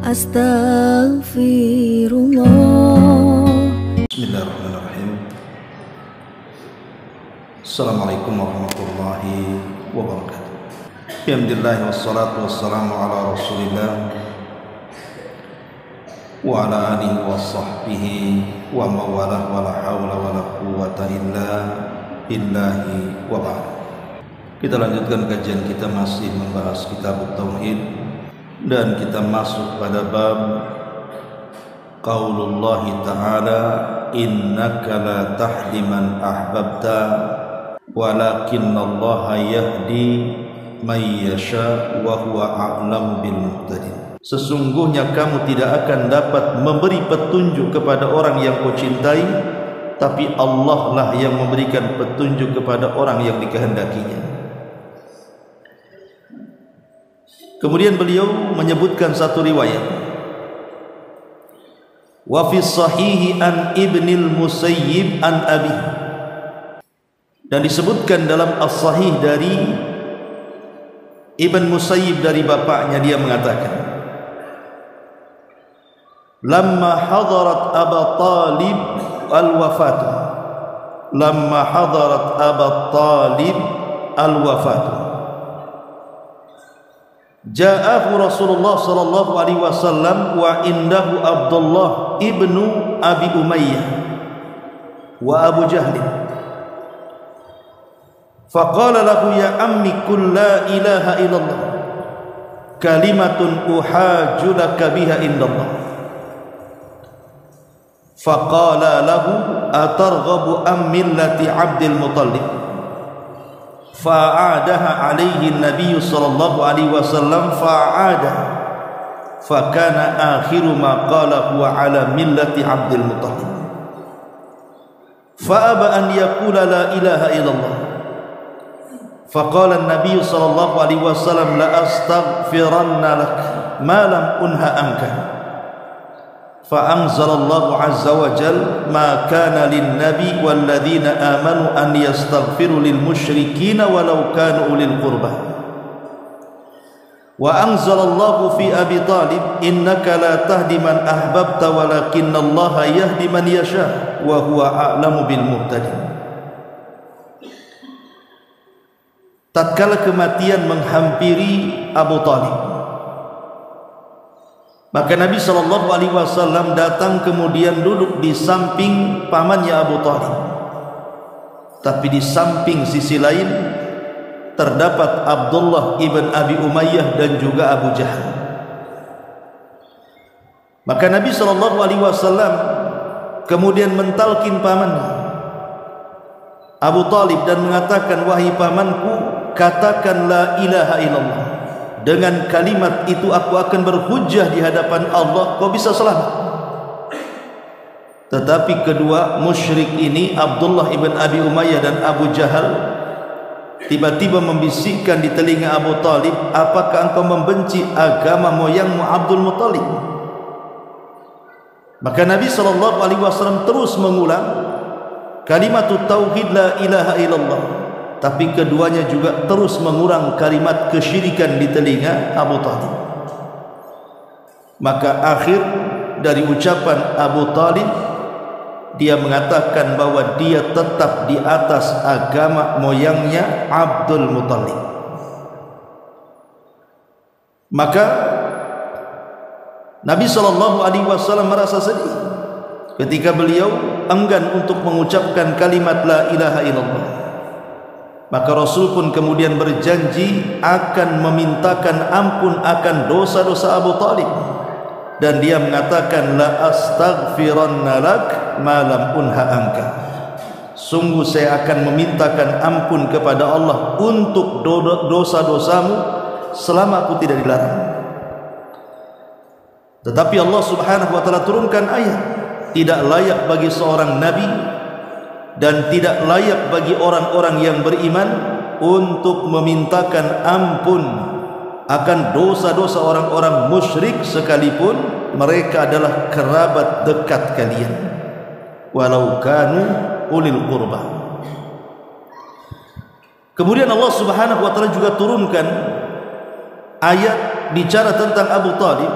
Astaghfirullah. Bismillahirrahmanirrahim. Assalamualaikum warahmatullahi wabarakatuh. Alhamdulillah wassalatu wassalamu ala Rasulillah wa ala alihi wa sahbihi wa mawalah wa la hawla wa la quwwata illa billahi wa ba'd. Kita lanjutkan kajian kita, masih membahas kitab Tauhid, dan kita masuk pada bab qaulullah ta'ala innaka la tahdi man ahbabta walakinallaha yahdi may yasha wa huwa a'lamu bil muhtadin. Sesungguhnya kamu tidak akan dapat memberi petunjuk kepada orang yang kau cintai, tapi Allah lah yang memberikan petunjuk kepada orang yang dikehendakinya. Kemudian beliau menyebutkan satu riwayat, wa fi sahihi an ibnil musayyib an abi, dan disebutkan dalam as-sahih dari Ibn Musayyib dari bapaknya, dia mengatakan, lamma hadarat Aba Talib al-wafat, lamma hadarat Aba Talib al-wafat, ja'ahu Rasulullah sallallahu alaihi wasallam wa indahu Abdullah ibnu Abi Umayyah wa Abu Jahl, faqala lahu ya ammi qul la ilaha illallah kalimatun uhajju laka biha indallah. Faqala lahu atarghabu am millati Abdul Muttalib, fa'adaha alaihi Nabi sallallahu alaihi wasallam fa'ada, fakana akhiru ma qala huwa ala millati Abdul Muttalib, fa'aba an yaqula la ilaha illallah. Faqala an-nabiy sallallahu alaihi wasallam la astaghfiranna lak ma lam unha anka. Fa'anzalallahu azza wa jal ma kana lin-nabi wal ladzina amanu an yastaghfiru lil musyrikin walau kanu ulil qurba. Wa anzalallahu fi Abi Talib innaka la tahdi man ahbabta walakinallaha yahdi man yasha wa huwa a'lamu bil muhtadin. Tatkala kematian menghampiri Abu Talib, maka Nabi SAW datang kemudian duduk di samping pamannya Abu Talib, tapi di samping sisi lain terdapat Abdullah ibn Abi Umayyah dan juga Abu Jahal. Maka Nabi SAW kemudian mentalkin pamannya Abu Talib dan mengatakan, wahai pamanku, katakan la ilaha illallah. Dengan kalimat itu aku akan berhujjah di hadapan Allah, kau bisa selamat. Tetapi kedua musyrik ini, Abdullah ibn Abi Umayyah dan Abu Jahal, tiba-tiba membisikkan di telinga Abu Talib, apakah engkau membenci agama moyangmu Abdul Muttalib? Maka Nabi SAW terus mengulang kalimat tauhid la ilaha illallah, tapi keduanya juga terus mengurang kalimat kesyirikan di telinga Abu Talib. Maka akhir dari ucapan Abu Talib, dia mengatakan bahwa dia tetap di atas agama moyangnya Abdul Muttalib. Maka Nabi SAW merasa sedih ketika beliau enggan untuk mengucapkan kalimat la ilaha illallah. Maka Rasul pun kemudian berjanji akan memintakan ampun akan dosa-dosa Abu Talib, dan dia mengatakan la astaghfiranna lak ma lam unha anka. Sungguh saya akan memintakan ampun kepada Allah untuk dosa-dosamu selama aku tidak dilarang. Tetapi Allah Subhanahu wa taala turunkan ayat, tidak layak bagi seorang nabi dan tidak layak bagi orang-orang yang beriman untuk memintakan ampun akan dosa-dosa orang-orang musyrik sekalipun mereka adalah kerabat dekat kalian, walau kanu ulil qurba. Kemudian Allah Subhanahu wa taala juga turunkan ayat bicara tentang Abu Talib,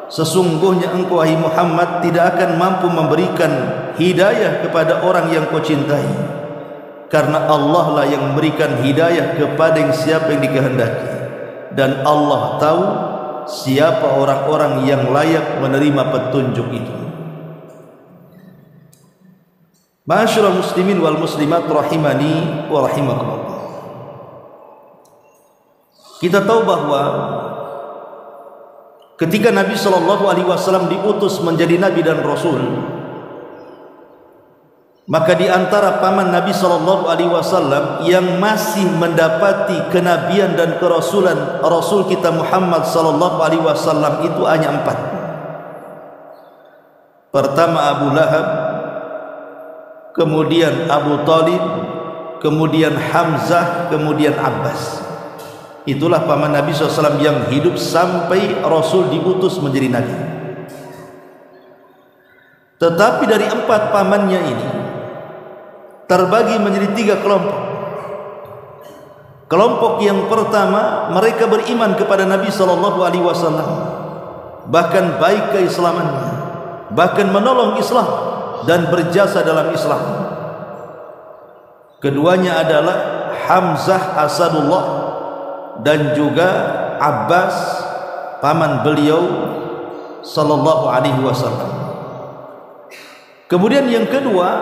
sesungguhnya engkau wahai Muhammad tidak akan mampu memberikan hidayah kepada orang yang kau cintai, karena Allah lah yang memberikan hidayah kepada yang siapa yang dikehendaki, dan Allah tahu siapa orang-orang yang layak menerima petunjuk itu. Ma'asyiral muslimin wal muslimat rahimani wa rahimakumullah. Kita tahu bahwa ketika Nabi SAW diutus menjadi Nabi dan Rasul, maka di antara paman Nabi SAW yang masih mendapati kenabian dan kerasulan Rasul kita Muhammad SAW itu hanya 4. Pertama Abu Lahab, kemudian Abu Talib, kemudian Hamzah, kemudian Abbas. Itulah paman Nabi SAW yang hidup sampai Rasul diutus menjadi Nabi. Tetapi dari 4 pamannya ini terbagi menjadi 3 kelompok. Kelompok yang pertama, mereka beriman kepada Nabi SAW, bahkan baik keislamannya, bahkan menolong Islam dan berjasa dalam Islam. Keduanya adalah Hamzah Asadullah dan juga Abbas paman beliau sallallahu alaihi wasallam. Kemudian yang kedua,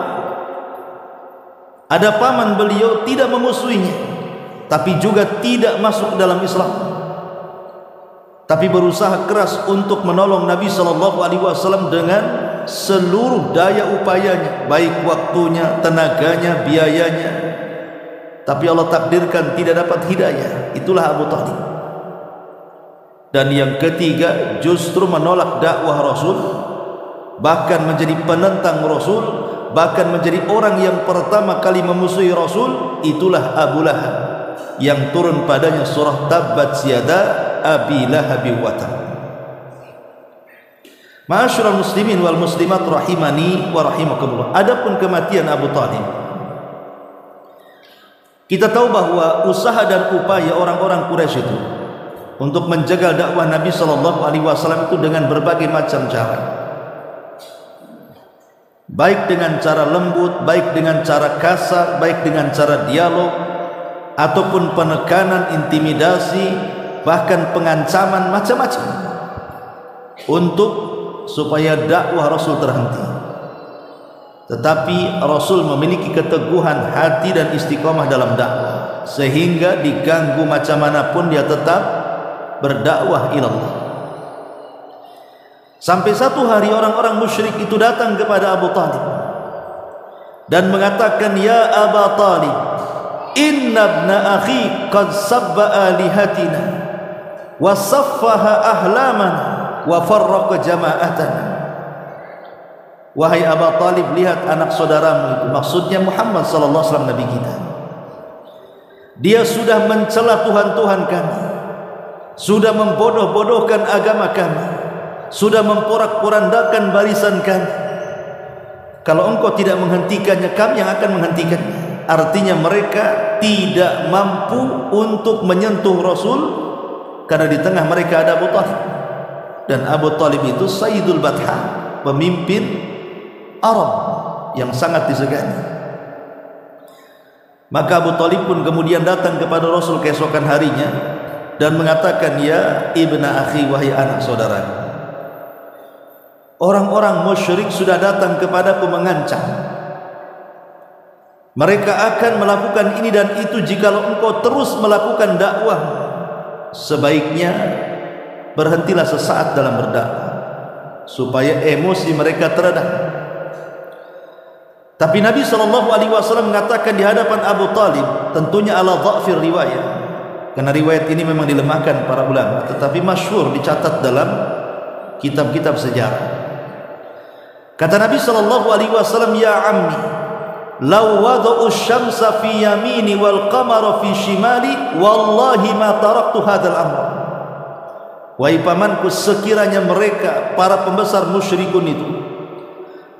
ada paman beliau tidak memusuhinya, tapi juga tidak masuk dalam Islam, tapi berusaha keras untuk menolong Nabi sallallahu alaihi wasallam dengan seluruh daya upayanya, baik waktunya, tenaganya, biayanya. Tapi Allah takdirkan tidak dapat hidayah. Itulah Abu Talib. Dan yang ketiga, justru menolak dakwah Rasul, bahkan menjadi penentang Rasul, bahkan menjadi orang yang pertama kali memusuhi Rasul. Itulah Abu Lahab, yang turun padanya surah Tabbat Yada Abi Lahab wa Tab. Ma'asyiral muslimin wal muslimat rahimani wa rahimakumullah. Adapun kematian Abu Talib, kita tahu bahwa usaha dan upaya orang-orang Quraisy itu untuk menjaga dakwah Nabi SAW itu dengan berbagai macam cara, baik dengan cara lembut, baik dengan cara kasar, baik dengan cara dialog, ataupun penekanan, intimidasi, bahkan pengancaman, macam-macam, untuk supaya dakwah Rasul terhenti. Tetapi Rasul memiliki keteguhan hati dan istiqomah dalam dakwah, sehingga diganggu macam manapun dia tetap berdakwah ilallah. Sampai satu hari orang-orang musyrik itu datang kepada Abu Talib dan mengatakan, "Ya Aba Talib, inna ibna akhi qad sabba alihatina wa saffaha ahlamana wa farraqa jama'atana." Wahai Abu Talib, lihat anak saudaramu itu, maksudnya Muhammad sallallahu alaihi wasallam, Nabi kita. Dia sudah mencela Tuhan-Tuhan kami, sudah membodoh-bodohkan agama kami, sudah memporak-porandakan barisan kami. Kalau engkau tidak menghentikannya, kami yang akan menghentikannya. Artinya mereka tidak mampu untuk menyentuh Rasul, karena di tengah mereka ada Abu Talib. Dan Abu Talib itu Sayyidul Batha, pemimpin Arab yang sangat disegani. Maka Abu Talib pun kemudian datang kepada Rasul keesokan harinya dan mengatakan, "Ya ibna akhi, wahai anak saudara, orang-orang musyrik sudah datang kepadaku mengancam. Mereka akan melakukan ini dan itu jikalau engkau terus melakukan dakwah. Sebaiknya berhentilah sesaat dalam berdakwah, supaya emosi mereka teredam." Tapi Nabi SAW mengatakan di hadapan Abu Talib, tentunya ala dha'fir riwayat, karena riwayat ini memang dilemahkan para ulama, tetapi masyhur dicatat dalam kitab-kitab sejarah. Kata Nabi SAW, "Ya ammi, law wada'u syamsa fi yamini wal qamara fi shimali, wallahi ma taraktu hadzal amr." Wahai pamanku, sekiranya mereka para pembesar musyrikun itu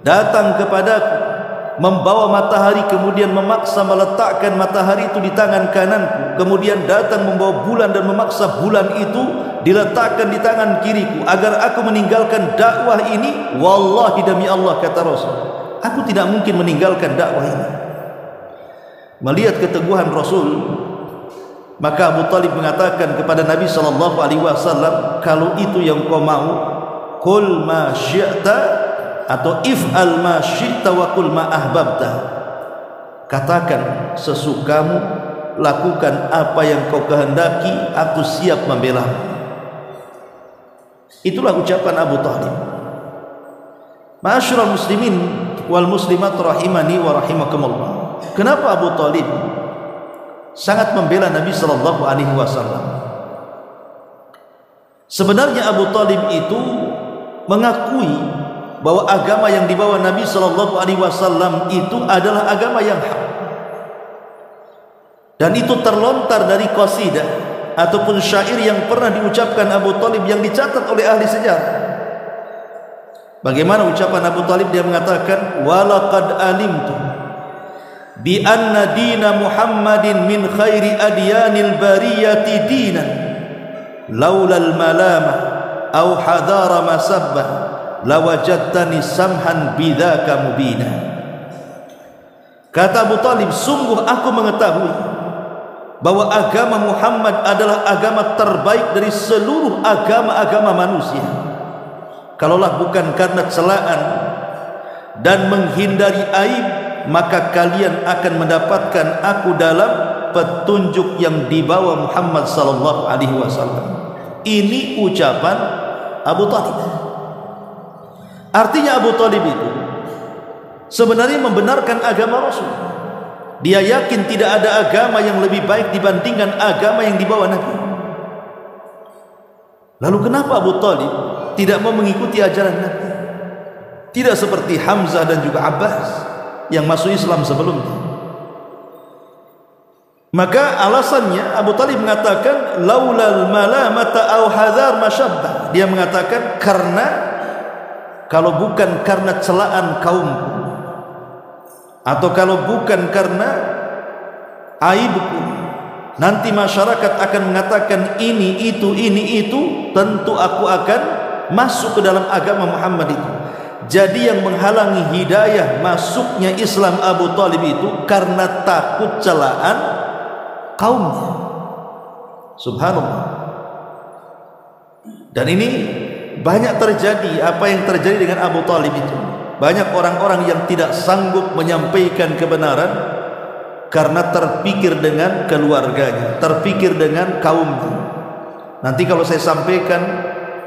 datang kepadaku membawa matahari, kemudian memaksa meletakkan matahari itu di tangan kananku, kemudian datang membawa bulan dan memaksa bulan itu diletakkan di tangan kiriku agar aku meninggalkan dakwah ini, wallahi demi Allah, kata Rasul, aku tidak mungkin meninggalkan dakwah ini. Melihat keteguhan Rasul, maka Abu Talib mengatakan kepada Nabi SAW, kalau itu yang kau mau, qul ma syi'ta, atau if'al ma syi'ta wa qul ma ahbabta, katakan sesukamu, lakukan apa yang kau kehendaki, aku siap membela. Itulah ucapan Abu Talib. Ma'asyiral muslimin wal muslimat rahimani wa rahimakumullah. Kenapa Abu Talib sangat membela Nabi sallallahu alaihi wasallam? Sebenarnya Abu Talib itu mengakui bahwa agama yang dibawa Nabi sallallahu alaihi wasallam itu adalah agama yang hak. Dan itu terlontar dari qasidah ataupun syair yang pernah diucapkan Abu Talib yang dicatat oleh ahli sejarah. Bagaimana ucapan Abu Talib? Dia mengatakan, walaqad alimtu bi anna dina Muhammadin min khairi adyanil bariyati dinan laulal malama au hadara masabbah lawajadtani samhan bidzaka mubina. Kata Abu Talib, sungguh aku mengetahui bahwa agama Muhammad adalah agama terbaik dari seluruh agama-agama manusia. Kalaulah bukan karena celaan dan menghindari aib, maka kalian akan mendapatkan aku dalam petunjuk yang dibawa Muhammad sallallahu alaihi wasallam. Ini ucapan Abu Talib. Artinya Abu Talib itu sebenarnya membenarkan agama Rasul. Dia yakin tidak ada agama yang lebih baik dibandingkan agama yang dibawa Nabi. Lalu kenapa Abu Talib tidak mau mengikuti ajaran Nabi? Tidak seperti Hamzah dan juga Abbas yang masuk Islam sebelumnya. Maka alasannya Abu Talib mengatakan laulal malamata au hadzar masyabbah. Dia mengatakan karena kalau bukan karena celaan kaumku, atau kalau bukan karena aibku, nanti masyarakat akan mengatakan ini itu, tentu aku akan masuk ke dalam agama Muhammad itu. Jadi yang menghalangi hidayah masuknya Islam Abu Talib itu karena takut celaan kaumnya. Subhanallah. Dan ini banyak terjadi apa yang terjadi dengan Abu Talib itu. Banyak orang-orang yang tidak sanggup menyampaikan kebenaran karena terpikir dengan keluarganya, terpikir dengan kaumnya. Nanti kalau saya sampaikan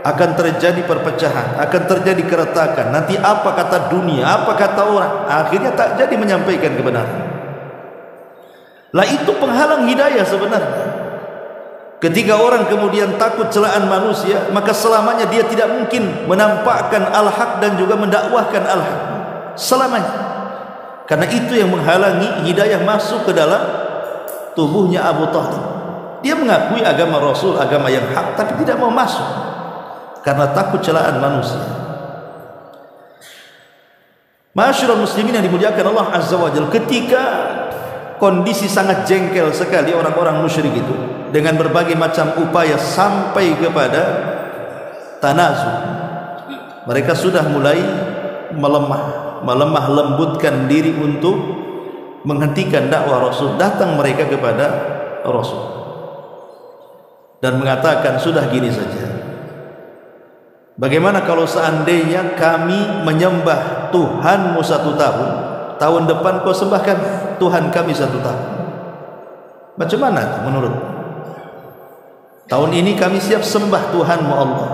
akan terjadi perpecahan, akan terjadi keretakan. Nanti apa kata dunia, apa kata orang? Akhirnya tak jadi menyampaikan kebenaran. Lah itu penghalang hidayah sebenarnya. Ketika orang kemudian takut celaan manusia, maka selamanya dia tidak mungkin menampakkan al-haq dan juga mendakwahkan al-haq selamanya. Karena itu yang menghalangi hidayah masuk ke dalam tubuhnya Abu Talib. Dia mengakui agama Rasul, agama yang hak, tapi tidak mau masuk karena takut celaan manusia. Ma'asyiral muslimin yang dimuliakan Allah Azza wa Jalla, ketika kondisi sangat jengkel sekali orang-orang musyrik itu dengan berbagai macam upaya sampai kepada tanazul, mereka sudah mulai melemah lembutkan diri untuk menghentikan dakwah Rasul. Datang mereka kepada Rasul dan mengatakan, sudah gini saja, bagaimana kalau seandainya kami menyembah Tuhanmu 1 tahun, tahun depan kau sembahkan Tuhan kami 1 tahun. Macam mana menurut? Tahun ini kami siap sembah Tuhanmu Allah,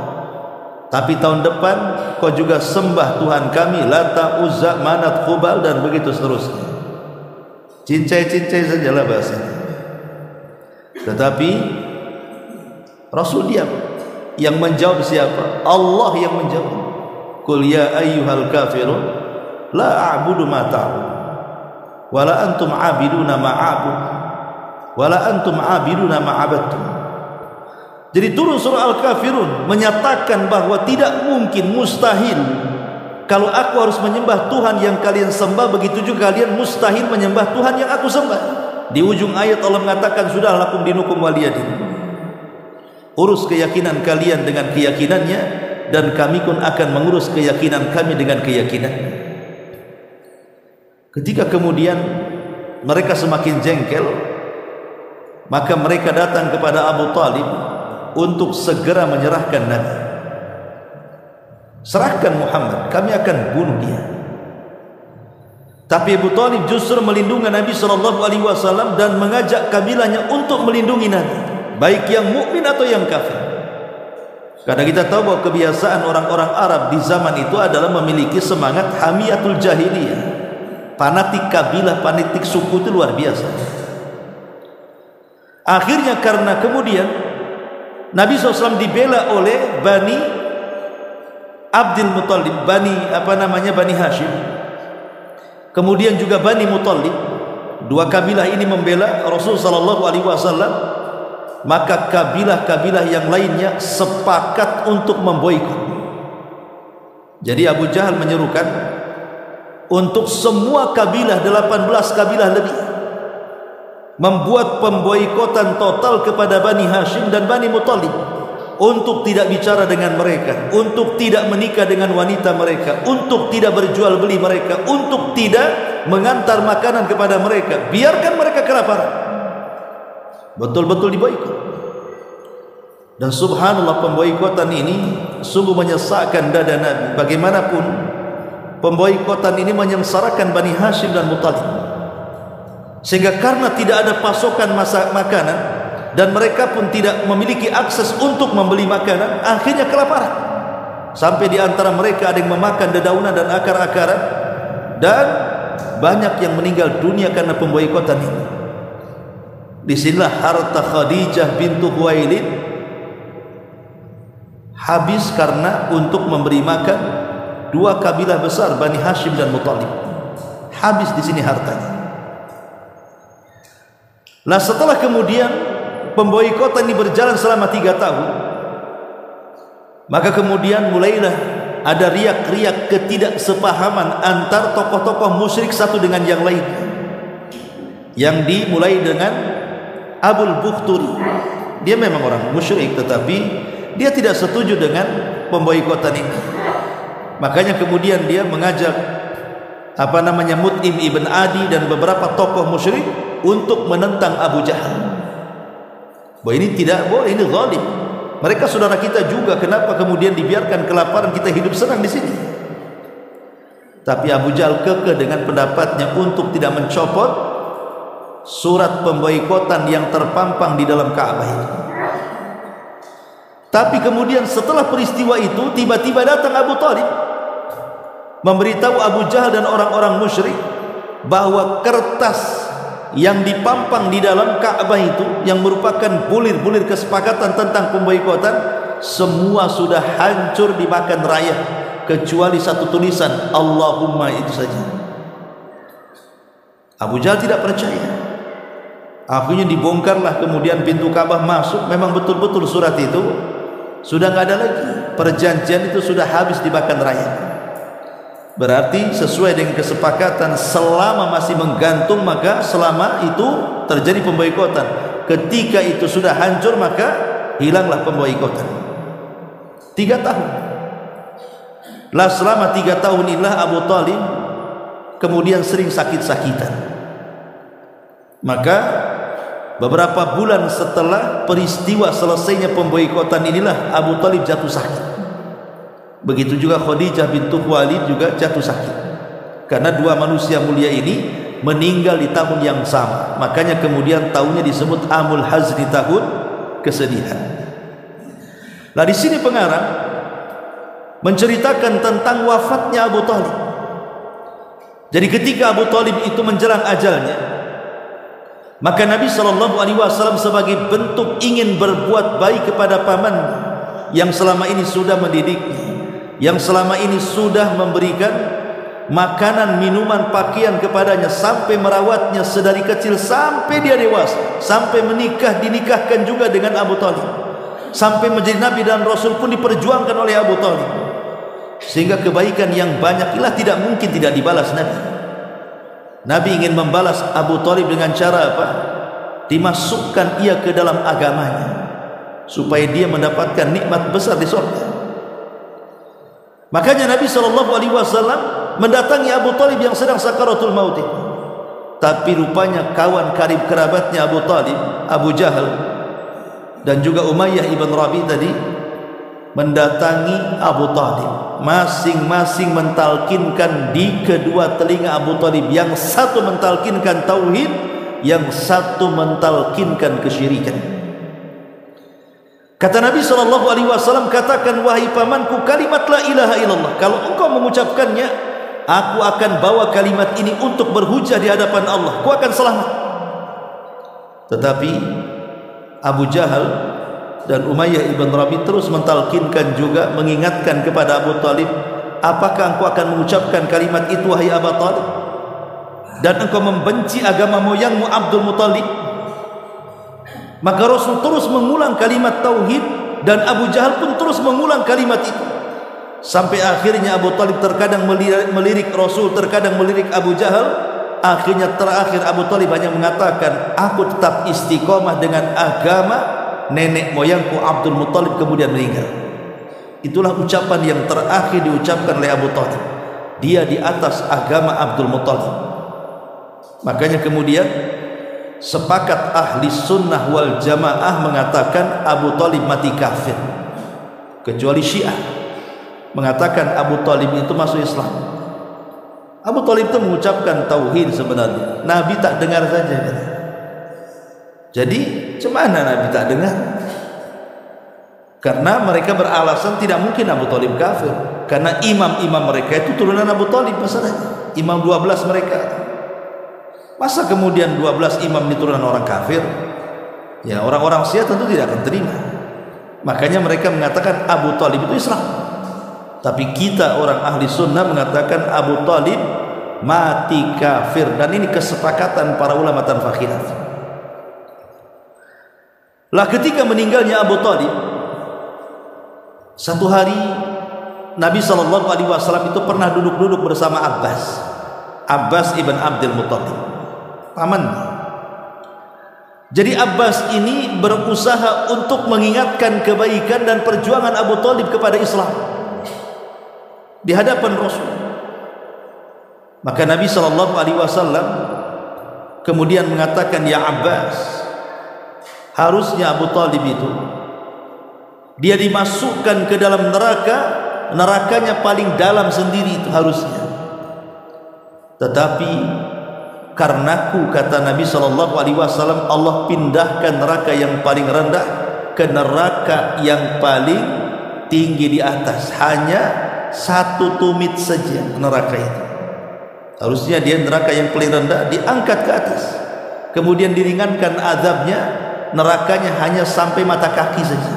tapi tahun depan kau juga sembah Tuhan kami Lata, Uzza, Manat, Hubal, dan begitu seterusnya. Cincai-cincai sajalah bahasanya. Tetapi Rasul diam. Yang menjawab siapa? Allah yang menjawab. Qul ya ayyuhal kafirun la a'budu ma ta'budun wala antum 'abiduna ma a'bud wala antum 'abiduna ma 'abadtum. Jadi turun surah Al-Kafirun menyatakan bahwa tidak mungkin, mustahil, kalau aku harus menyembah Tuhan yang kalian sembah, begitu juga kalian mustahil menyembah Tuhan yang aku sembah. Di ujung ayat Allah mengatakan, sudah lakum dinukum waliyadin. urus keyakinan kalian dengan keyakinannya, dan kami pun akan mengurus keyakinan kami dengan keyakinannya. Ketika kemudian mereka semakin jengkel, maka mereka datang kepada Abu Talib untuk segera menyerahkan Nabi. Serahkan Muhammad, kami akan bunuh dia. Tapi Abu Talib justru melindungi Nabi SAW dan mengajak kabilahnya untuk melindungi Nabi, baik yang mukmin atau yang kafir. Karena kita tahu bahwa kebiasaan orang-orang Arab di zaman itu adalah memiliki semangat hamiyatul jahiliyah, fanatik kabilah, fanatik suku itu luar biasa. Akhirnya karena kemudian Nabi SAW dibela oleh Bani Abdul Muttalib, Bani Hashim, kemudian juga Bani Muttalib. Dua kabilah ini membela Rasulullah SAW, maka kabilah-kabilah yang lainnya sepakat untuk memboikot. Jadi Abu Jahal menyerukan untuk semua kabilah, 18 kabilah lebih, membuat pemboikotan total kepada Bani Hashim dan Bani Muttalib, untuk tidak bicara dengan mereka, untuk tidak menikah dengan wanita mereka, untuk tidak berjual beli mereka, untuk tidak mengantar makanan kepada mereka, biarkan mereka kelaparan. Betul-betul diboikot. Dan subhanallah, pemboikotan ini sungguh menyesakkan dada Nabi. Bagaimanapun pemboikotan ini menyengsarakan Bani Hashim dan Muttalib, sehingga karena tidak ada pasokan makanan dan mereka pun tidak memiliki akses untuk membeli makanan, akhirnya kelaparan. Sampai di antara mereka ada yang memakan dedaunan dan akar-akaran, dan banyak yang meninggal dunia karena pemboikotan ini. Disinilah harta Khadijah bintu Khuwailid habis karena untuk memberi makan dua kabilah besar, Bani Hashim dan Muttalib. Habis di sini hartanya. Nah, setelah kemudian pemboikotan ini berjalan selama 3 tahun, maka kemudian mulailah ada riak-riak ketidaksepahaman antar tokoh-tokoh musyrik satu dengan yang lain, yang dimulai dengan Abul Bukhturi. Dia memang orang musyrik, tetapi dia tidak setuju dengan pemboikotan ini. Makanya kemudian dia mengajak Mut'im ibn Adi dan beberapa tokoh musyrik untuk menentang Abu Jahal. Bahwa ini tidak boleh, ini zalim. Mereka saudara kita juga, kenapa kemudian dibiarkan kelaparan, kita hidup senang di sini? Tapi Abu Jahal kekeh dengan pendapatnya untuk tidak mencopot surat pemboikotan yang terpampang di dalam Ka'bah itu. Tapi kemudian setelah peristiwa itu, tiba-tiba datang Abu Talib memberitahu Abu Jahal dan orang-orang musyrik bahwa kertas yang dipampang di dalam Ka'bah itu, yang merupakan bulir-bulir kesepakatan tentang pemboikotan, semua sudah hancur dimakan raya, kecuali satu tulisan Allahumma, itu saja. Abu Jahal tidak percaya. Akhirnya dibongkarlah kemudian pintu Ka'bah masuk. Memang betul-betul surat itu sudah nggak ada lagi, perjanjian itu sudah habis dimakan raya. Berarti sesuai dengan kesepakatan, selama masih menggantung, maka selama itu terjadi pemboikotan. Ketika itu sudah hancur, maka hilanglah pemboikotan. 3 tahun. Lah selama 3 tahun inilah Abu Talib kemudian sering sakit-sakitan. Maka beberapa bulan setelah peristiwa selesainya pemboikotan inilah Abu Talib jatuh sakit. Begitu juga Khadijah bintu Khuwailid juga jatuh sakit, karena dua manusia mulia ini meninggal di tahun yang sama. Makanya kemudian tahunnya disebut Amul Hazni, tahun kesedihan. Nah, di sini pengarang menceritakan tentang wafatnya Abu Talib. Jadi ketika Abu Talib itu menjelang ajalnya, maka Nabi SAW sebagai bentuk ingin berbuat baik kepada paman yang selama ini sudah mendidiknya, yang selama ini sudah memberikan makanan, minuman, pakaian kepadanya, sampai merawatnya sedari kecil sampai dia dewasa, sampai menikah, dinikahkan juga dengan Abu Talib, sampai menjadi Nabi dan Rasul pun diperjuangkan oleh Abu Talib, sehingga kebaikan yang banyak inilah tidak mungkin tidak dibalas Nabi. Nabi ingin membalas Abu Talib dengan cara apa? Dimasukkan ia ke dalam agamanya. supaya dia mendapatkan nikmat besar di surga. Makanya Nabi SAW mendatangi Abu Talib yang sedang sakaratul maut. Tapi rupanya kawan karib kerabatnya Abu Talib, Abu Jahal dan juga Umayyah ibn Rabi tadi mendatangi Abu Talib, masing-masing mentalkinkan di kedua telinga Abu Talib. Yang satu mentalkinkan tauhid, yang satu mentalkinkan kesyirikan. Kata Nabi SAW, katakan wahai pamanku kalimat la ilaha illallah. Kalau engkau mengucapkannya, aku akan bawa kalimat ini untuk berhujah di hadapan Allah. Aku akan selamat. Tetapi Abu Jahal dan Umayyah ibn Rabi terus mentalkinkan juga, mengingatkan kepada Abu Talib, apakah engkau akan mengucapkan kalimat itu wahai Abu Talib, dan engkau membenci agama moyangmu Abdul Muttalib? Maka Rasul terus mengulang kalimat tauhid dan Abu Jahal pun terus mengulang kalimat itu, sampai akhirnya Abu Talib terkadang melirik Rasul, terkadang melirik Abu Jahal. Akhirnya terakhir Abu Talib hanya mengatakan, aku tetap istiqomah dengan agama nenek moyangku Abdul Muttalib, kemudian meninggal. Itulah ucapan yang terakhir diucapkan oleh Abu Talib. Dia di atas agama Abdul Muttalib. Makanya kemudian sepakat ahli sunnah wal jamaah mengatakan Abu Talib mati kafir, kecuali Syiah mengatakan Abu Talib itu masuk Islam. Abu Talib itu mengucapkan tauhid sebenarnya, Nabi tak dengar saja. Jadi cemana Nabi tak dengar? Karena mereka beralasan tidak mungkin Abu Talib kafir, karena imam-imam mereka itu turunan Abu Talib masalahnya. Imam 12 mereka. Masa kemudian 12 imam ini turunan orang kafir? Ya, orang-orang Syiah tentu tidak akan terima. Makanya mereka mengatakan Abu Talib itu Islam. Tapi kita orang ahli sunnah mengatakan Abu Talib mati kafir, dan ini kesepakatan para ulama tanpa khilaf. Lah ketika meninggalnya Abu Talib, satu hari Nabi SAW itu pernah duduk-duduk bersama Abbas ibn Abdul Muttalib, pamannya. Jadi Abbas ini berusaha untuk mengingatkan kebaikan dan perjuangan Abu Talib kepada Islam di hadapan Rasul. Maka Nabi SAW kemudian mengatakan, ya Abbas, harusnya Abu Talib itu dia dimasukkan ke dalam neraka, nerakanya paling dalam sendiri itu harusnya. Tetapi karenaku, kata Nabi SAW, Allah pindahkan neraka yang paling rendah ke neraka yang paling tinggi di atas. Hanya satu tumit saja neraka itu. Harusnya dia neraka yang paling rendah diangkat ke atas, kemudian diringankan azabnya, nerakanya hanya sampai mata kaki saja.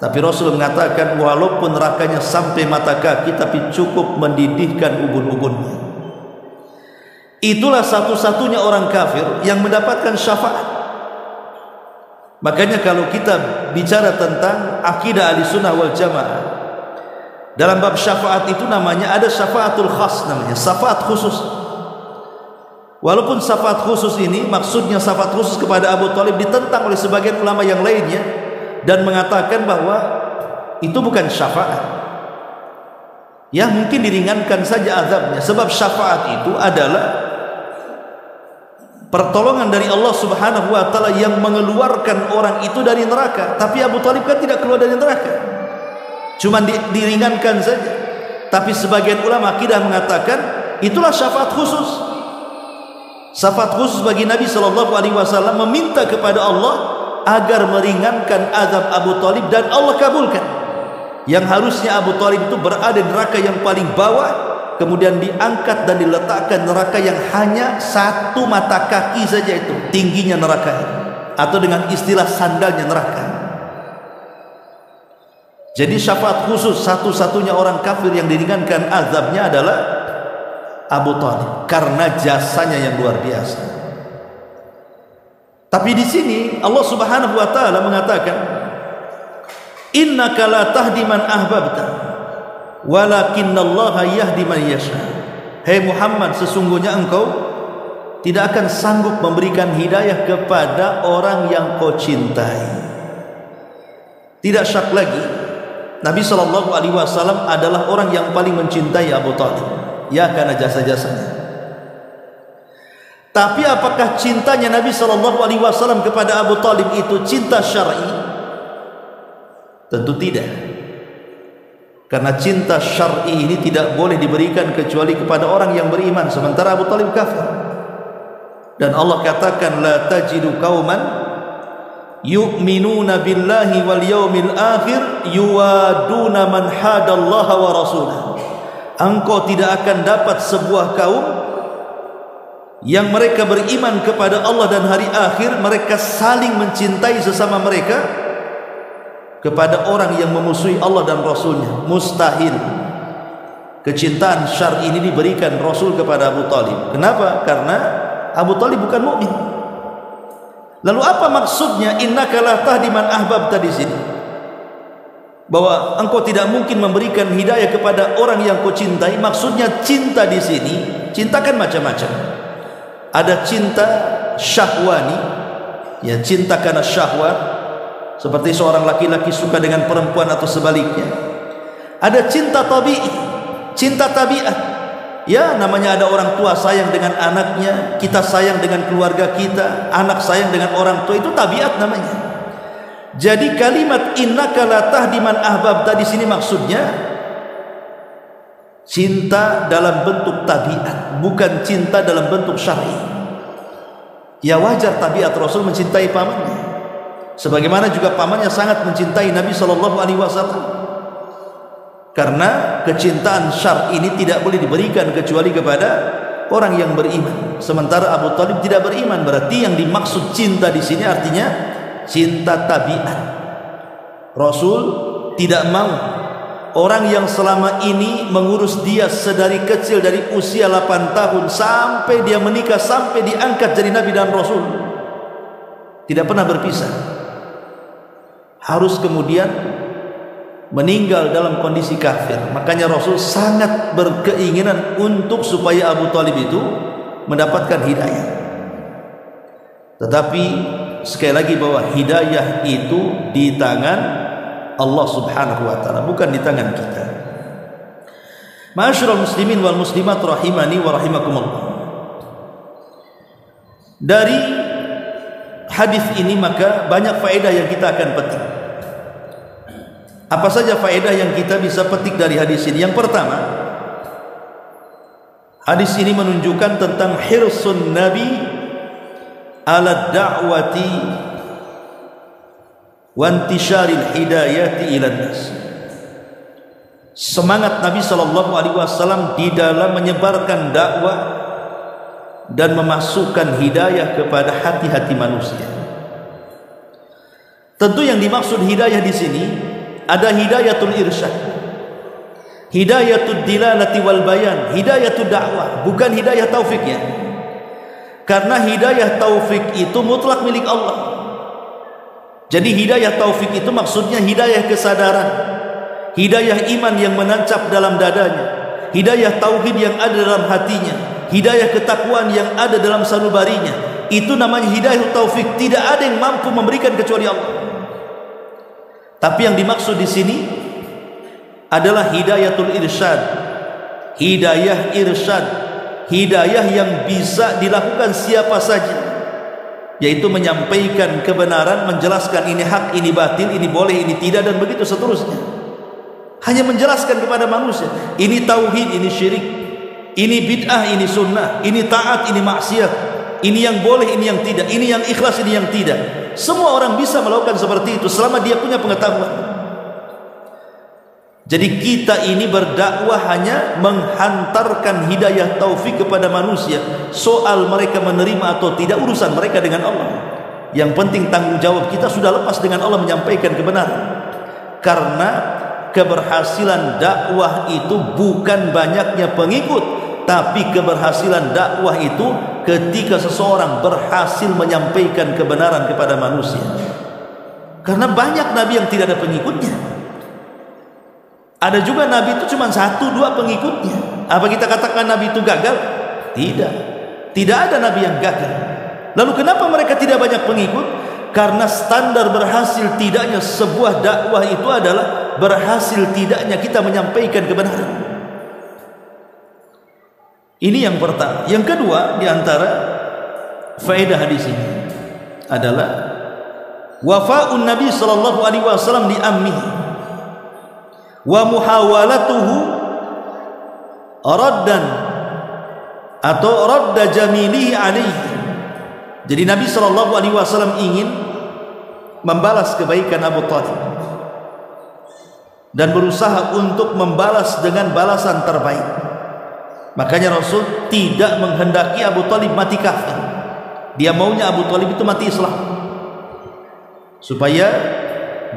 Tapi Rasul mengatakan walaupun nerakanya sampai mata kaki, tapi cukup mendidihkan ubun-ubunnya. Itulah satu-satunya orang kafir yang mendapatkan syafaat. Makanya kalau kita bicara tentang akidah Ahlussunnah wal Jamaah, dalam bab syafaat itu namanya ada syafaatul khas, namanya syafaat khusus. Walaupun syafaat khusus ini maksudnya syafaat khusus kepada Abu Talib ditentang oleh sebagian ulama yang lainnya, dan mengatakan bahwa itu bukan syafaat. Ya, mungkin diringankan saja azabnya, sebab syafaat itu adalah pertolongan dari Allah Subhanahu wa taala yang mengeluarkan orang itu dari neraka. Tapi Abu Talib kan tidak keluar dari neraka, cuma diringankan saja. Tapi sebagian ulama akidah mengatakan itulah syafaat khusus. Syafaat khusus bagi Nabi SAW meminta kepada Allah agar meringankan azab Abu Talib, dan Allah kabulkan. Yang harusnya Abu Talib itu berada di neraka yang paling bawah, kemudian diangkat dan diletakkan neraka yang hanya satu mata kaki saja itu tingginya neraka, atau dengan istilah sandalnya neraka. Jadi syafaat khusus satu-satunya orang kafir yang diringankan azabnya adalah Abu Talib, karena jasanya yang luar biasa. Tapi di sini Allah Subhanahu wa taala mengatakan, innaka la tahdi man ahbabta walakinnallaha yahdi man yasha. Hai Muhammad, sesungguhnya engkau tidak akan sanggup memberikan hidayah kepada orang yang kau cintai. tidak syak lagi Nabi SAW adalah orang yang paling mencintai Abu Talib, ya, karena jasa-jasanya. Tapi apakah cintanya Nabi SAW kepada Abu Talib itu cinta syar'i? Tentu tidak. Karena cinta syar'i ini tidak boleh diberikan kecuali kepada orang yang beriman, sementara Abu Talib kafir. Dan Allah katakan, la tajidu qauman yu'minuna billahi wal yawmil akhir yuwaduna man hadallaha wa rasulah. Engkau tidak akan dapat sebuah kaum yang mereka beriman kepada Allah dan hari akhir, mereka saling mencintai sesama mereka kepada orang yang memusuhi Allah dan Rasulnya. Mustahil kecintaan syar'i ini diberikan Rasul kepada Abu Talib. Kenapa? Karena Abu Talib bukan mukmin. Lalu apa maksudnya innaka la tahdi man ahbabta di sini? Bahwa engkau tidak mungkin memberikan hidayah kepada orang yang kau cintai. Maksudnya cinta di sini, cinta kan macam-macam. Ada cinta syahwani, ya, cinta karena syahwat, seperti seorang laki-laki suka dengan perempuan atau sebaliknya. Ada cinta tabi'i, cinta tabiat. Ya, namanya ada orang tua sayang dengan anaknya, kita sayang dengan keluarga kita, anak sayang dengan orang tua, itu tabiat namanya. Jadi kalimat innaka la tahdi man ahbabta di sini maksudnya cinta dalam bentuk tabiat, bukan cinta dalam bentuk syar'i. Ya, wajar tabiat Rasul mencintai pamannya, sebagaimana juga pamannya sangat mencintai Nabi SAW. Karena kecintaan syar'i ini tidak boleh diberikan kecuali kepada orang yang beriman. Sementara Abu Talib tidak beriman, berarti yang dimaksud cinta di sini artinya cinta tabiat. Rasul tidak mau orang yang selama ini mengurus dia sedari kecil, dari usia 8 tahun sampai dia menikah, sampai diangkat jadi Nabi dan Rasul, tidak pernah berpisah, harus kemudian meninggal dalam kondisi kafir. Makanya Rasul sangat berkeinginan untuk supaya Abu Talib itu mendapatkan hidayah. Tetapi sekali lagi bahwa hidayah itu di tangan Allah Subhanahu wa taala, bukan di tangan kita. Ma'asyiral muslimin wal muslimat rahimani wa rahimakumullah. Dari hadis ini maka banyak faedah yang kita akan petik. Apa saja faedah yang kita bisa petik dari hadis ini? Yang pertama, hadis ini menunjukkan tentang hirsun Nabi ala da'wati wa intisyaril hidayati ila nas. Semangat Nabi SAW di dalam menyebarkan dakwah dan memasukkan hidayah kepada hati-hati manusia. Tentu yang dimaksud hidayah di sini ada hidayatul irsyad, hidayatul dilalati wal bayan, hidayatul dakwah, bukan hidayah taufik, ya. Karena hidayah taufik itu mutlak milik Allah. Jadi hidayah taufik itu maksudnya hidayah kesadaran, hidayah iman yang menancap dalam dadanya, hidayah tauhid yang ada dalam hatinya, hidayah ketakwaan yang ada dalam sanubarinya. Itu namanya hidayah taufik. Tidak ada yang mampu memberikan kecuali Allah. Tapi yang dimaksud di sini adalah hidayatul irsyad, hidayah irsyad, hidayah yang bisa dilakukan siapa saja, yaitu menyampaikan kebenaran, menjelaskan ini hak, ini batil, ini boleh, ini tidak, dan begitu seterusnya. Hanya menjelaskan kepada manusia, ini tauhid, ini syirik, ini bid'ah, ini sunnah, ini taat, ini maksiat, ini yang boleh, ini yang tidak, ini yang ikhlas, ini yang tidak. Semua orang bisa melakukan seperti itu selama dia punya pengetahuan. Jadi kita ini berdakwah hanya menghantarkan hidayah taufik kepada manusia. Soal mereka menerima atau tidak urusan mereka dengan Allah. Yang penting tanggung jawab kita sudah lepas dengan Allah menyampaikan kebenaran. Karena keberhasilan dakwah itu bukan banyaknya pengikut, tapi keberhasilan dakwah itu ketika seseorang berhasil menyampaikan kebenaran kepada manusia. Karena banyak nabi yang tidak ada pengikutnya. Ada juga nabi itu cuma 1-2 pengikutnya. Apa kita katakan nabi itu gagal? Tidak. Tidak ada nabi yang gagal. Lalu kenapa mereka tidak banyak pengikut? Karena standar berhasil tidaknya sebuah dakwah itu adalah berhasil tidaknya kita menyampaikan kebenaran. Ini yang pertama. Yang kedua, di antara faedah hadis ini adalah wafa'un Nabi sallallahu alaihi wasallam li ammihi wa muhawalatuhu raddan atau radda jamilihi alaihi. Jadi Nabi sallallahu alaihi wasallam ingin membalas kebaikan Abu Talib dan berusaha untuk membalas dengan balasan terbaik. Makanya Rasul tidak menghendaki Abu Talib mati kafir. Dia maunya Abu Talib itu mati Islam, supaya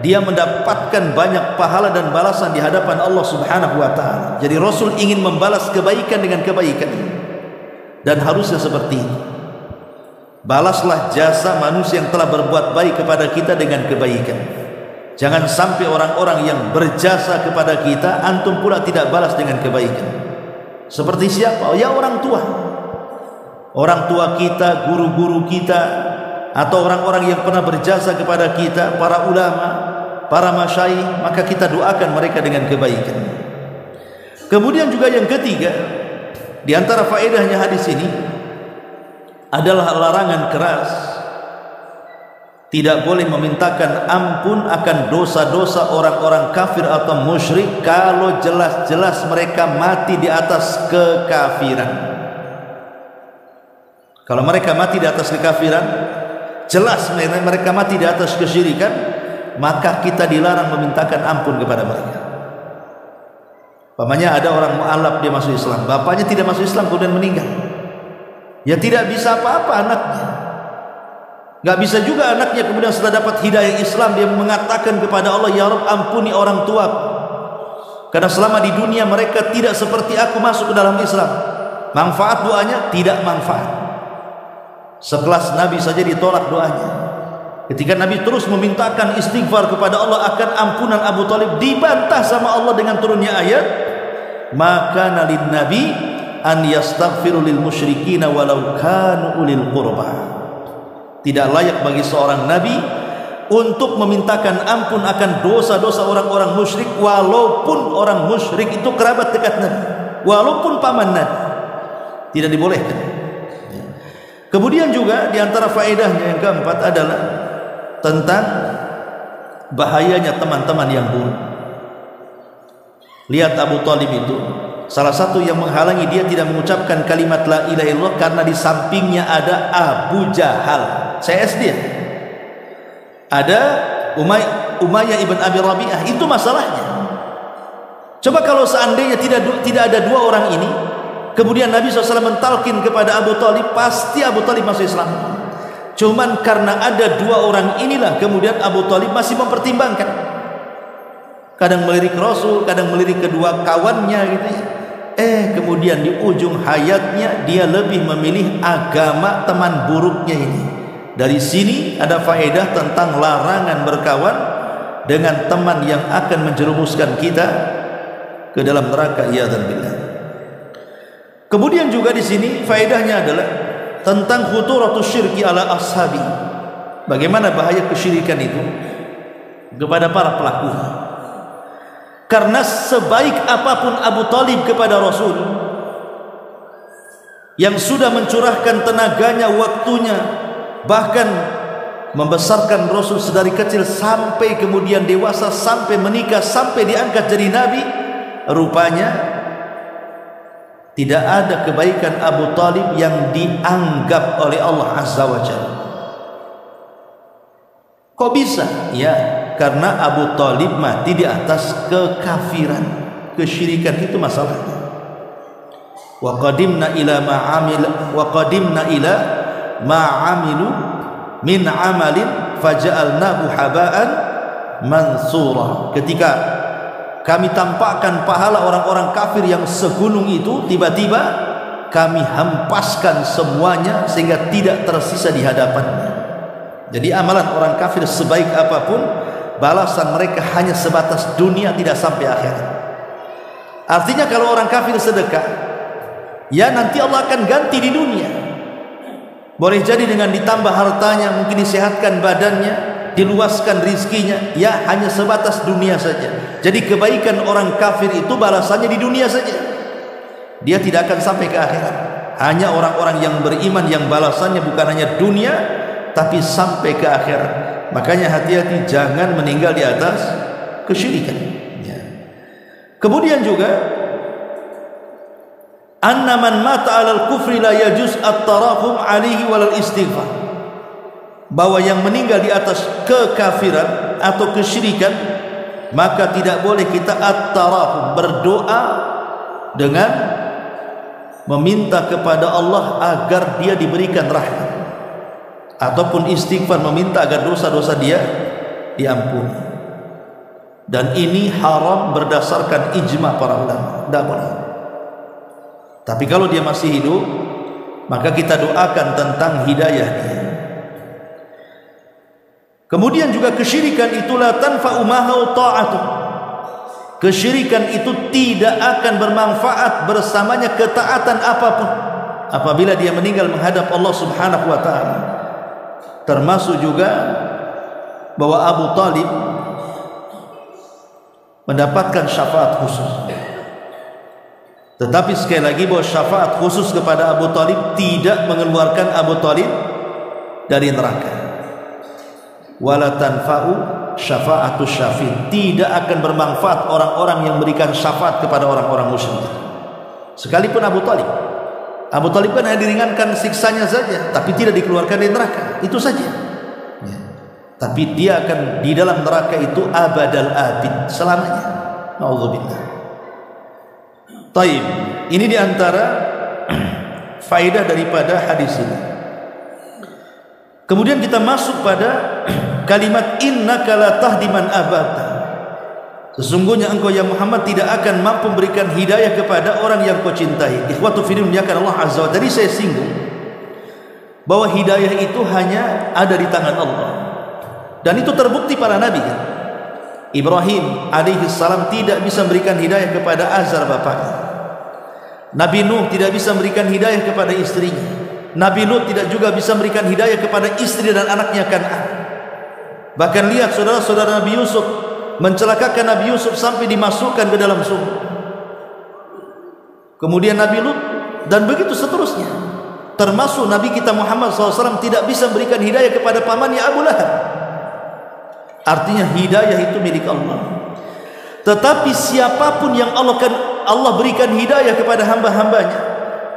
dia mendapatkan banyak pahala dan balasan di hadapan Allah Subhanahu wa taala. Jadi Rasul ingin membalas kebaikan dengan kebaikan, dan harusnya seperti itu. Balaslah jasa manusia yang telah berbuat baik kepada kita dengan kebaikan. Jangan sampai orang-orang yang berjasa kepada kita antum pula tidak balas dengan kebaikan. Seperti siapa? Ya orang tua. Orang tua kita, guru-guru kita, atau orang-orang yang pernah berjasa kepada kita, para ulama, para masyayikh, maka kita doakan mereka dengan kebaikan. Kemudian juga yang ketiga, di antara faedahnya hadis ini adalah larangan keras. Tidak boleh memintakan ampun akan dosa-dosa orang-orang kafir atau musyrik kalau jelas-jelas mereka mati di atas kekafiran. Kalau mereka mati di atas kekafiran, jelas mereka mati di atas kesyirikan, maka kita dilarang memintakan ampun kepada mereka. Umpamanya ada orang mu'alaf, dia masuk Islam, bapaknya tidak masuk Islam kemudian meninggal, ya tidak bisa apa-apa anaknya. Gak bisa juga anaknya kemudian setelah dapat hidayah Islam dia mengatakan kepada Allah, ya Rabb ampuni orang tua, karena selama di dunia mereka tidak seperti aku masuk ke dalam Islam. Manfaat doanya? Tidak manfaat. Sekelas Nabi saja ditolak doanya. Ketika Nabi terus memintakan istighfar kepada Allah akan ampunan Abu Talib, dibantah sama Allah dengan turunnya ayat, maka nalin Nabi an yastaghfiru lil musyrikin walau kanu ulil qurba. Tidak layak bagi seorang nabi untuk memintakan ampun akan dosa-dosa orang-orang musyrik, walaupun orang musyrik itu kerabat dekat Nabi, walaupun paman Nabi, tidak dibolehkan. Kemudian juga di antara faedahnya yang keempat adalah tentang bahayanya teman-teman yang buruk. Lihat Abu Talib itu, salah satu yang menghalangi dia tidak mengucapkan kalimat la ilaha illallah karena di sampingnya ada Abu Jahal. Saya SD, ada Umayyah ibn Abi Rabi'ah. Itu masalahnya. Coba kalau seandainya tidak ada dua orang ini, kemudian Nabi SAW mentalkin kepada Abu Talib, pasti Abu Talib masuk Islam. Cuman karena ada dua orang inilah kemudian Abu Talib masih mempertimbangkan, kadang melirik Rasul, kadang melirik kedua kawannya gitu ya. Kemudian di ujung hayatnya dia lebih memilih agama teman buruknya ini. Dari sini ada faedah tentang larangan berkawan dengan teman yang akan menjerumuskan kita ke dalam neraka, iyadzan billah. Kemudian juga di sini faedahnya adalah tentang khuturatus syirki ala ashabi. Bagaimana bahaya kesyirikan itu kepada para pelaku. Karena sebaik apapun Abu Talib kepada Rasul, yang sudah mencurahkan tenaganya, waktunya, bahkan membesarkan Rasul sedari kecil sampai kemudian dewasa, sampai menikah, sampai diangkat jadi nabi, rupanya tidak ada kebaikan Abu Talib yang dianggap oleh Allah Azza wa Jalla. Kok bisa? Ya, karena Abu Talib mati di atas kekafiran, kesyirikan itu masalahnya. Wa qadimna ila ma'amilu min amalin faja'alnahu haba'an mansura. Ketika kami tampakkan pahala orang-orang kafir yang segunung itu, tiba-tiba kami hempaskan semuanya sehingga tidak tersisa di hadapannya. Jadi amalan orang kafir sebaik apapun, balasan mereka hanya sebatas dunia, tidak sampai akhirat. Artinya kalau orang kafir sedekah, ya nanti Allah akan ganti di dunia. boleh jadi dengan ditambah hartanya, mungkin disehatkan badannya, diluaskan rizkinya, ya hanya sebatas dunia saja. Jadi kebaikan orang kafir itu balasannya di dunia saja, dia tidak akan sampai ke akhirat. Hanya orang-orang yang beriman yang balasannya bukan hanya dunia, tapi sampai ke akhirat. Makanya hati-hati, jangan meninggal di atas kesyirikan ya. Kemudian juga anna man mata 'alal kufri la yajuz at-tarahum 'alaihi walal istighfar, bahwa yang meninggal di atas kekafiran atau kesyirikan maka tidak boleh kita at-tarahum, berdoa dengan meminta kepada Allah agar dia diberikan rahmat, ataupun istighfar, meminta agar dosa-dosa dia diampuni. Dan ini haram berdasarkan ijma para ulama, tidak boleh. Tapi kalau dia masih hidup, maka kita doakan tentang hidayah dia. Kemudian juga kesyirikan itulah tanfa'u ma'hu ta'atuh. Kesyirikan itu tidak akan bermanfaat bersamanya ketaatan apapun apabila dia meninggal menghadap Allah Subhanahu wa taala. Termasuk juga bahwa Abu Talib mendapatkan syafaat khusus. Tetapi sekali lagi bahwa syafaat khusus kepada Abu Talib tidak mengeluarkan Abu Talib dari neraka. Wala tanfa'u syafa'atu syafi'in, tidak akan bermanfaat orang-orang yang memberikan syafaat kepada orang-orang musyrik. Sekalipun Abu Talib kan hanya diringankan siksanya saja, tapi tidak dikeluarkan dari neraka, itu saja ya. Tapi dia akan di dalam neraka itu abadal abid, selamanya. Na'udzubillah. Taib, ini diantara faedah daripada hadis ini. Kemudian kita masuk pada kalimat innaka la tahdi man ahbabta. Sesungguhnya engkau ya Muhammad tidak akan mampu memberikan hidayah kepada orang yang kau cintai. Ikhwatu fillah, muliakan Allah Azza wa Jalla. Tadi saya singgung bahwa hidayah itu hanya ada di tangan Allah, dan itu terbukti para nabi kan? Ibrahim alaihi salam tidak bisa memberikan hidayah kepada Azar bapaknya. Nabi Nuh tidak bisa memberikan hidayah kepada istrinya. Nabi Lut tidak juga bisa memberikan hidayah kepada istri dan anaknya Kan'an. Bahkan lihat saudara-saudara Nabi Yusuf mencelakakan Nabi Yusuf sampai dimasukkan ke dalam sumur. Kemudian Nabi Lut, dan begitu seterusnya. Termasuk Nabi kita Muhammad SAW tidak bisa memberikan hidayah kepada pamannya Abu Lahab. Artinya hidayah itu milik Allah. Tetapi siapapun yang Allah berikan hidayah kepada hamba-hambanya,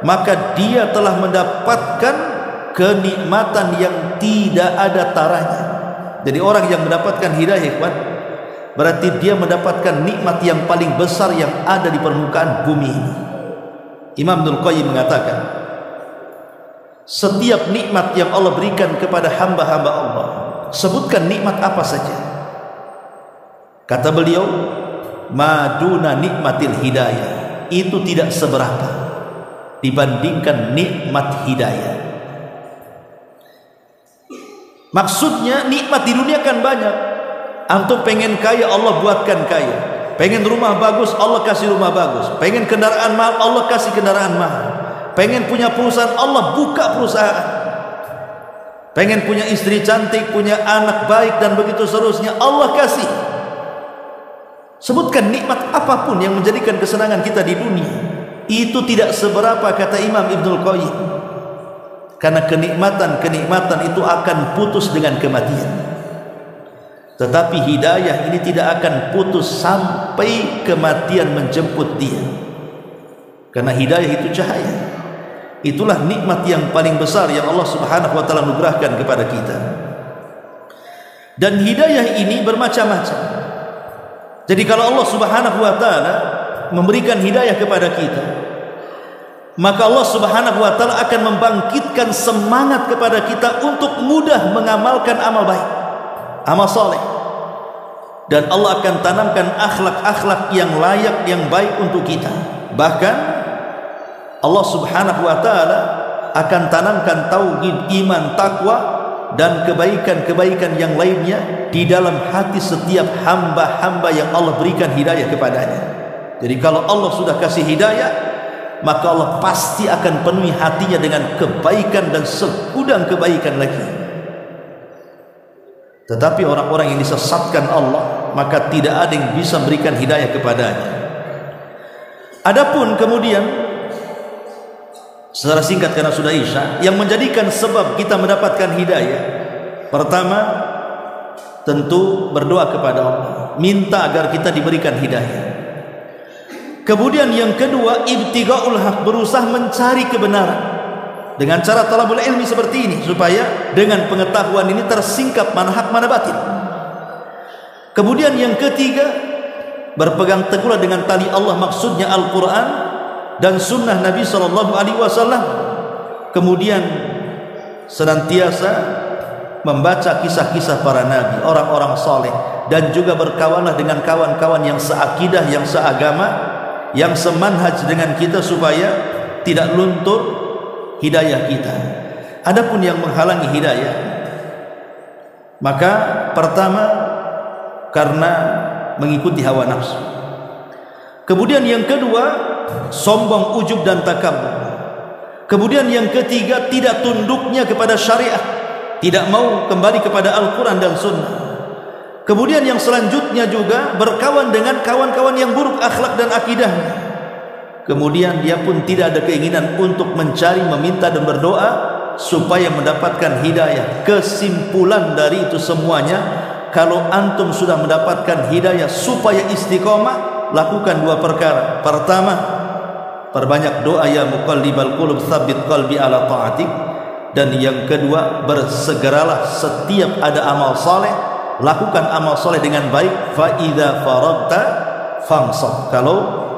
maka dia telah mendapatkan kenikmatan yang tidak ada taranya. Jadi orang yang mendapatkan hidayah berarti dia mendapatkan nikmat yang paling besar yang ada di permukaan bumi ini. Imam Ibnul Qayyim mengatakan, setiap nikmat yang Allah berikan kepada hamba-hamba Allah, sebutkan nikmat apa saja, kata beliau, maduna nikmatil hidayah, itu tidak seberapa dibandingkan nikmat hidayah. Maksudnya nikmat di dunia kan banyak. Antum pengen kaya, Allah buatkan kaya. Pengen rumah bagus, Allah kasih rumah bagus. Pengen kendaraan mahal, Allah kasih kendaraan mahal. Pengen punya perusahaan, Allah buka perusahaan. Pengen punya istri cantik, punya anak baik, dan begitu seterusnya, Allah kasih. Sebutkan nikmat apapun yang menjadikan kesenangan kita di dunia, itu tidak seberapa, kata Imam Ibnul Qayyim. Karena kenikmatan itu akan putus dengan kematian. Tetapi hidayah ini tidak akan putus sampai kematian menjemput dia. Karena hidayah itu cahaya. Itulah nikmat yang paling besar yang Allah Subhanahu wa taala anugerahkan kepada kita. Dan hidayah ini bermacam-macam. Jadi kalau Allah Subhanahu wa taala memberikan hidayah kepada kita, maka Allah Subhanahu wa taala akan membangkitkan semangat kepada kita untuk mudah mengamalkan amal baik, amal soleh. Dan Allah akan tanamkan akhlak-akhlak yang layak, yang baik untuk kita. Bahkan Allah Subhanahu wa taala akan tanamkan tauhid, iman, takwa, dan kebaikan-kebaikan yang lainnya di dalam hati setiap hamba-hamba yang Allah berikan hidayah kepadanya. Jadi kalau Allah sudah kasih hidayah, maka Allah pasti akan penuhi hatinya dengan kebaikan dan segudang kebaikan lagi. Tetapi orang-orang yang disesatkan Allah, maka tidak ada yang bisa berikan hidayah kepadanya. Adapun kemudian secara singkat karena sudah Isya, yang menjadikan sebab kita mendapatkan hidayah, pertama tentu berdoa kepada Allah, minta agar kita diberikan hidayah. Kemudian yang kedua, ibtighaul haq, berusaha mencari kebenaran dengan cara talabul ilmi seperti ini, supaya dengan pengetahuan ini tersingkap mana hak mana batil. Kemudian yang ketiga, berpegang teguhlah dengan tali Allah, maksudnya Al-Quran dan sunnah Nabi SAW. Kemudian senantiasa membaca kisah-kisah para nabi, orang-orang saleh, dan juga berkawanlah dengan kawan-kawan yang seakidah, yang seagama, yang semanhaj dengan kita, supaya tidak luntur hidayah kita. Adapun yang menghalangi hidayah, maka pertama karena mengikuti hawa nafsu. Kemudian yang kedua, sombong, ujub dan takabur. Kemudian yang ketiga, tidak tunduknya kepada syariat, tidak mau kembali kepada Al-Quran dan Sunnah. Kemudian yang selanjutnya juga berkawan dengan kawan-kawan yang buruk akhlak dan akidahnya. Kemudian dia pun tidak ada keinginan untuk mencari, meminta dan berdoa supaya mendapatkan hidayah. Kesimpulan dari itu semuanya, kalau antum sudah mendapatkan hidayah supaya istiqomah, lakukan dua perkara. Pertama, perbanyak doa, ya muqallibal qulub tsabbit qalbi ala ta'atik. Dan yang kedua, bersegeralah setiap ada amal saleh, lakukan amal saleh dengan baik. Fa idza faragta fansab, kalau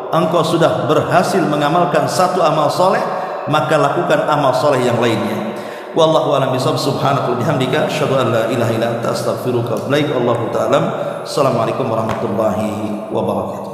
engkau sudah berhasil mengamalkan satu amal saleh, maka lakukan amal saleh yang lainnya. Wallahu a'lam bishawab. Subhanaka wa bihamdika asyhadu an la ilaha illa anta astaghfiruka wa atubu ilaik. Wallahu ta'ala. Assalamualaikum warahmatullahi wabarakatuh.